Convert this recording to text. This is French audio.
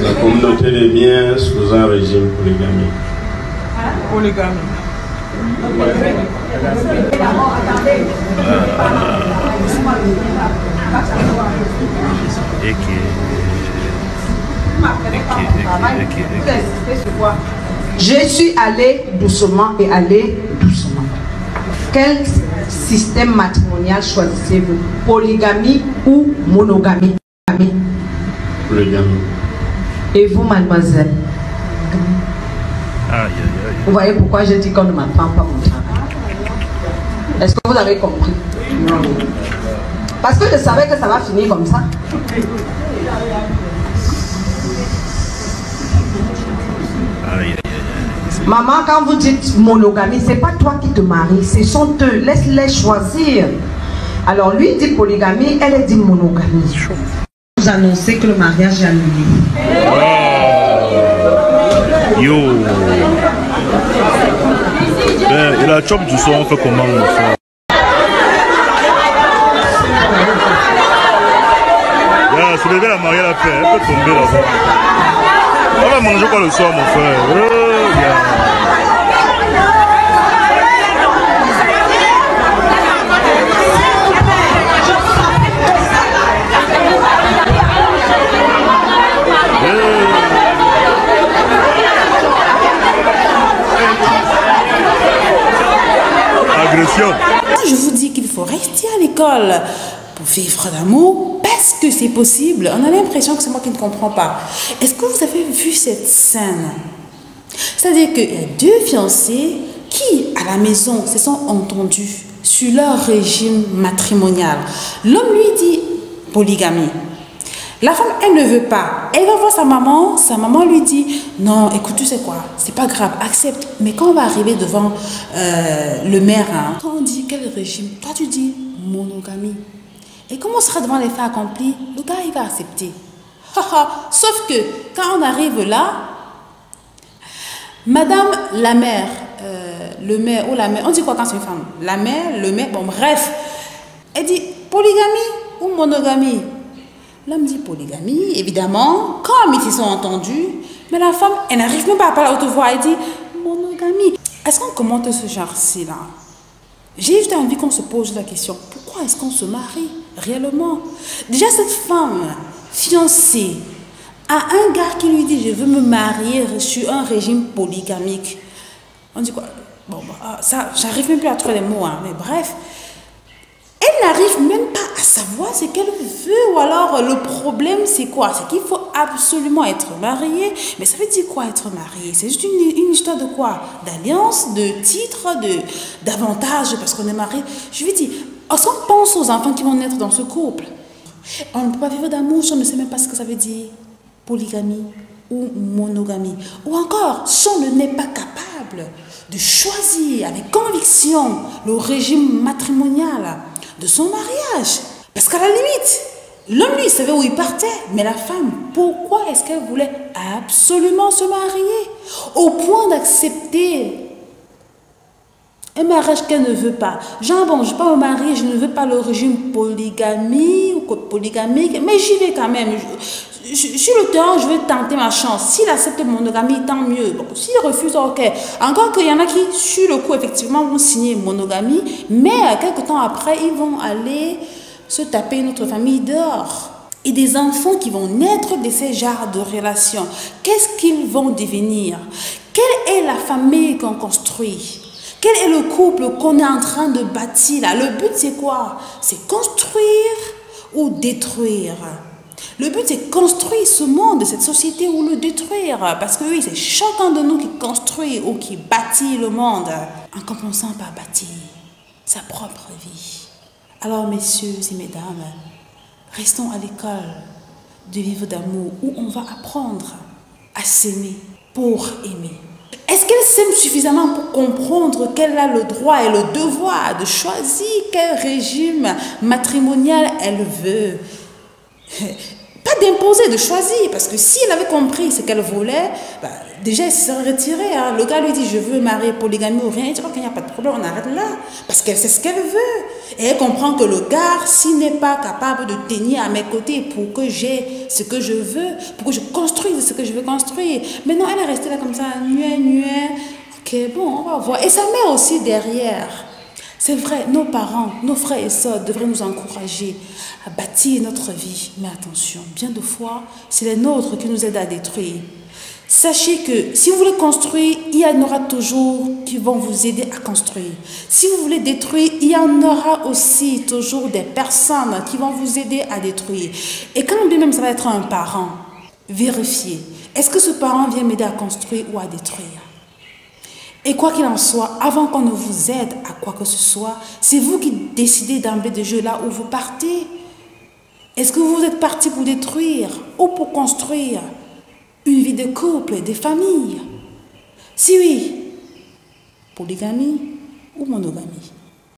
La communauté des biens sous un régime polygamique. Polygamie. Je suis allé doucement et allé doucement. Quel système matrimonial choisissez-vous? Polygamie ou monogamie? Polygamie. Et vous, mademoiselle? Vous voyez pourquoi je dis qu'on ne m'apprend pas mon travail? Est-ce que vous avez compris? Non. Parce que je savais que ça va finir comme ça. Maman, quand vous dites monogamie, c'est pas toi qui te maries, ce sont eux. Laisse-les choisir. Alors lui dit polygamie, elle dit monogamie. Vous annoncez que le mariage est annulé. Yo. Ben, et la chop du soir, on fait comment, mon frère? C'est levé la mariée la paix, elle peut tomber là-bas. On va manger quoi le soir, mon frère? Agression. Je vous dis qu'il faut rester à l'école pour vivre d'amour parce que c'est possible. On a l'impression que c'est moi qui ne comprends pas. Est-ce que vous avez vu cette scène? C'est-à-dire qu'il y a deux fiancés qui, à la maison, se sont entendus sur leur régime matrimonial. L'homme lui dit polygamie. La femme, elle ne veut pas. Elle va voir sa maman lui dit, non, écoute, tu sais quoi, c'est pas grave, accepte. Mais quand on va arriver devant le maire, hein, quand on dit quel régime, toi tu dis monogamie. Et comme on sera devant les faits accomplis, le gars, il va accepter. Sauf que, quand on arrive là, madame la mère, le maire ou la mère, on dit quoi quand c'est une femme? La mère, le maire, bon bref, elle dit polygamie ou monogamie? L'homme dit polygamie, évidemment, comme ils se sont entendus, mais la femme, elle n'arrive même pas à parler à haute voix, elle dit monogamie. Est-ce qu'on commente ce genre-ci là? J'ai juste envie qu'on se pose la question, pourquoi est-ce qu'on se marie réellement? Déjà cette femme fiancée a un gars qui lui dit je veux me marier sur un régime polygamique. On dit quoi? Bon, ça, j'arrive même plus à trouver les mots, hein, mais bref. Elle n'arrive même pas à savoir ce qu'elle veut, ou alors le problème c'est quoi? C'est qu'il faut absolument être marié. Mais ça veut dire quoi être marié? C'est juste une histoire de quoi? D'alliance, de titre, d'avantage parce qu'on est marié. Je lui dis, est-ce qu'on pense aux enfants qui vont naître dans ce couple? On ne peut pas vivre d'amour si on ne sait même pas ce que ça veut dire. Polygamie ou monogamie. Ou encore, si on n'est pas capable de choisir avec conviction le régime matrimonial de son mariage. Parce qu'à la limite, l'homme lui savait où il partait, mais la femme, pourquoi est-ce qu'elle voulait absolument se marier au point d'accepter un mariage qu'elle ne veut pas? Genre, bon, je ne vais pas me marier, je ne veux pas le régime polygamie ou polygamique, mais j'y vais quand même. Sur le terrain, je vais tenter ma chance. S'il accepte monogamie, tant mieux. Bon, s'il refuse, ok. Encore qu'il y en a qui, sur le coup, effectivement, vont signer monogamie, mais quelques temps après, ils vont aller se taper une autre famille dehors. Et des enfants qui vont naître de ces genres de relations, qu'est-ce qu'ils vont devenir? Quelle est la famille qu'on construit? Quel est le couple qu'on est en train de bâtir là? Le but, c'est quoi? C'est construire ou détruire? Le but, c'est construire ce monde, cette société ou le détruire. Parce que oui, c'est chacun de nous qui construit ou qui bâtit le monde en commençant par bâtir sa propre vie. Alors, messieurs et mesdames, restons à l'école du livre d'amour où on va apprendre à s'aimer pour aimer. Est-ce qu'elle s'aime suffisamment pour comprendre qu'elle a le droit et le devoir de choisir quel régime matrimonial elle veut? Pas d'imposer, de choisir. Parce que si elle avait compris ce qu'elle voulait, bah, déjà elle se serait retirée. Hein. Le gars lui dit, je veux marier polygamie ou rien. Il dit, ok, il n'y a pas de problème, on arrête là. Parce qu'elle sait ce qu'elle veut. Et elle comprend que le gars, s'il n'est pas capable de tenir à mes côtés pour que j'ai ce que je veux, pour que je construise ce que je veux construire. Mais non, elle est restée là comme ça, nuet. Ok, bon, on va voir. Et sa mère aussi derrière. C'est vrai, nos parents, nos frères et sœurs devraient nous encourager à bâtir notre vie. Mais attention, bien de fois, c'est les nôtres qui nous aident à détruire. Sachez que si vous voulez construire, il y en aura toujours qui vont vous aider à construire. Si vous voulez détruire, il y en aura aussi toujours des personnes qui vont vous aider à détruire. Et quand bien même ça va être un parent, vérifiez. Est-ce que ce parent vient m'aider à construire ou à détruire? Et quoi qu'il en soit, avant qu'on ne vous aide à quoi que ce soit, c'est vous qui décidez d'emblée de jeu là où vous partez. Est-ce que vous êtes parti pour détruire ou pour construire une vie de couple, des familles? Si oui, polygamie ou monogamie?